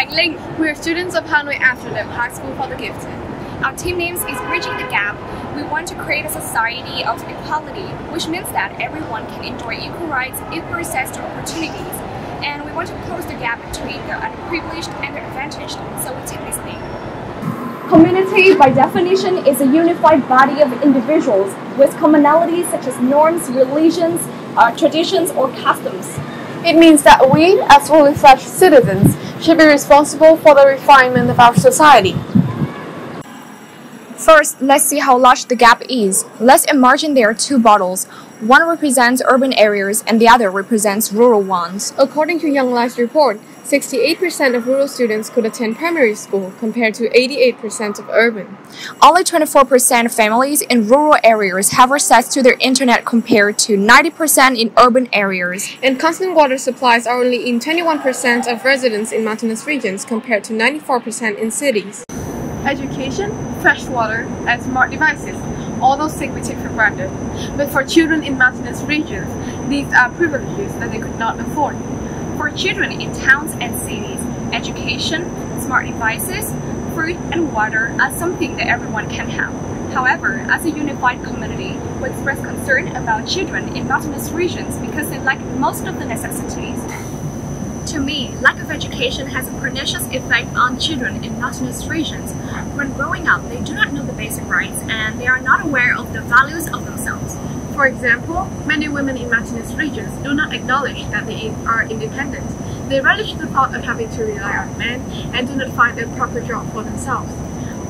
I'm Linh. We are students of Hanoi AMSTERDAM High School for the Gifted. Our team name is Bridging the Gap. We want to create a society of equality, which means that everyone can enjoy equal rights, equal access to opportunities. And we want to close the gap between the underprivileged and the advantaged, so we take this name. Community, by definition, is a unified body of individuals with commonalities such as norms, religions, traditions, or customs. It means that we, as fully fledged citizens, should be responsible for the refinement of our society. First, let's see how large the gap is. Let's imagine there are two bottles. One represents urban areas and the other represents rural ones. According to Young Life's report, 68% of rural students could attend primary school compared to 88% of urban. Only 24% of families in rural areas have access to their internet compared to 90% in urban areas. And constant water supplies are only in 21% of residents in mountainous regions compared to 94% in cities. Education, fresh water, and smart devices, all those things we take for granted. But for children in mountainous regions, these are privileges that they could not afford. For children in towns and cities, education, smart devices, food and water are something that everyone can have. However, as a unified community, we express concern about children in mountainous regions because they lack most of the necessities. To me, lack of education has a pernicious effect on children in mountainous regions. When growing up, they do not know the basic rights and they are not aware of the values of themselves. For example, many women in mountainous regions do not acknowledge that they are independent. They relish the thought of having to rely on men and do not find a proper job for themselves.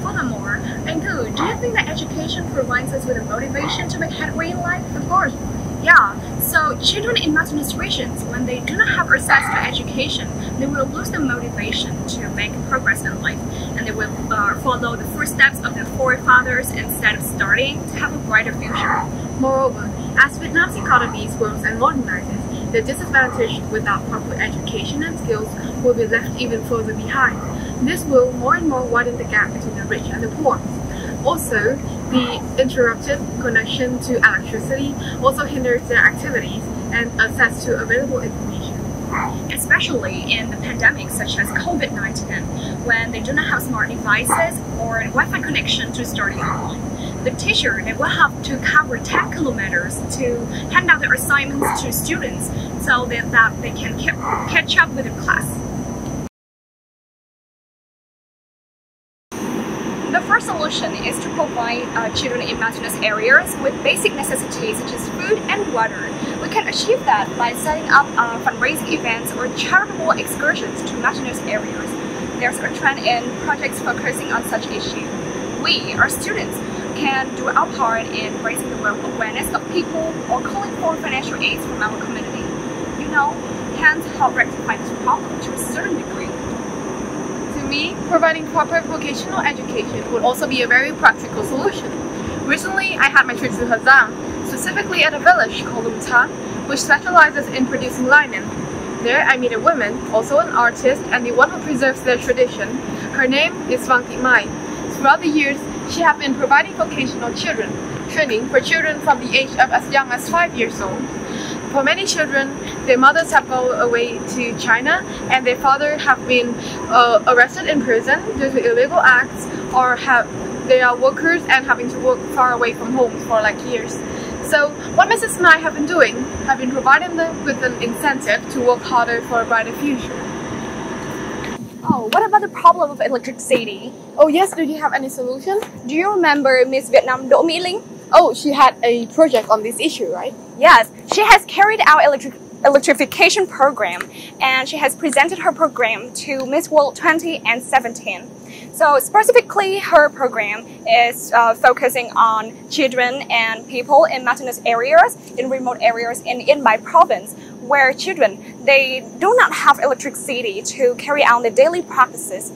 Furthermore, Engu, do you think that education provides us with a motivation to make headway in life? Of course. Yeah, so children in mountainous regions, when they do not have access to education, they will lose the motivation to make progress in life, and they will follow the footsteps of their forefathers instead of starting to have a brighter future. Moreover, as Vietnam's economy grows and modernizes, the disadvantaged without proper education and skills will be left even further behind. This will more and more widen the gap between the rich and the poor. Also, the interrupted connection to electricity also hinders their activities and access to available information. Especially in the pandemics such as COVID-19, when they do not have smart devices or Wi-Fi connection to study online. The teacher, they will have to cover 10 kilometers to hand out their assignments to students so that they can catch up with the class. The first solution is to provide children in mountainous areas with basic necessities such as food and water. We can achieve that by setting up fundraising events or charitable excursions to mountainous areas. There's a trend in projects focusing on such issues. We, our students, can do our part in raising the awareness of people or calling for financial aid from our community. You know, can help rectify this problem to a certain degree. To me, providing proper vocational education would also be a very practical solution. Recently, I had my trip to Hazang, specifically at a village called Lumta, which specializes in producing linen. There, I meet a woman, also an artist and the one who preserves their tradition. Her name is Vang Thị Mai. Throughout the years, she has been providing vocational training for children from the age of as young as 5 years old. For many children, their mothers have gone away to China and their fathers have been arrested in prison due to illegal acts, or they are workers and having to work far away from home for like years. So what Mrs. Mai have been doing, have been providing them with an incentive to work harder for a brighter future. Oh, what about the problem of electricity? Oh yes, do you have any solution? Do you remember Miss Vietnam Đỗ Mỹ Linh? Oh, she had a project on this issue, right? Yes, she has carried out electrification program and she has presented her program to Miss World 2017. So specifically, her program is focusing on children and people in mountainous areas, in remote areas in Yên Bái province, where children, they do not have electricity to carry on their daily practices.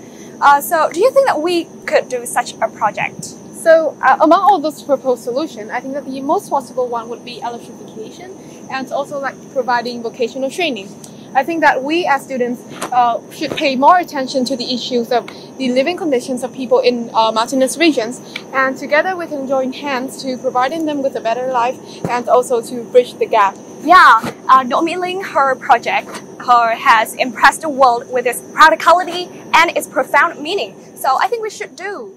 So do you think that we could do such a project? So among all those proposed solutions, I think that the most possible one would be electrification and also like providing vocational training. I think that we as students should pay more attention to the issues of the living conditions of people in mountainous regions, and together we can join hands to providing them with a better life and also to bridge the gap. Yeah, Đỗ Mỹ Linh, her project has impressed the world with its practicality and its profound meaning. So I think we should do.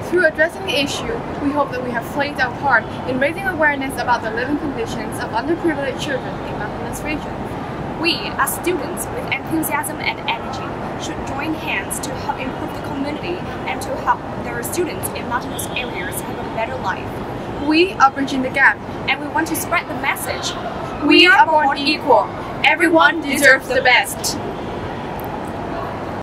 Through addressing the issue, we hope that we have played our part in raising awareness about the living conditions of underprivileged children in mountainous regions. We, as students with enthusiasm and energy, should join hands to help improve the community and to help their students in mountainous areas have a better life. We are bridging the gap, and we want to spread the message. We are born equal. Everyone deserves the best.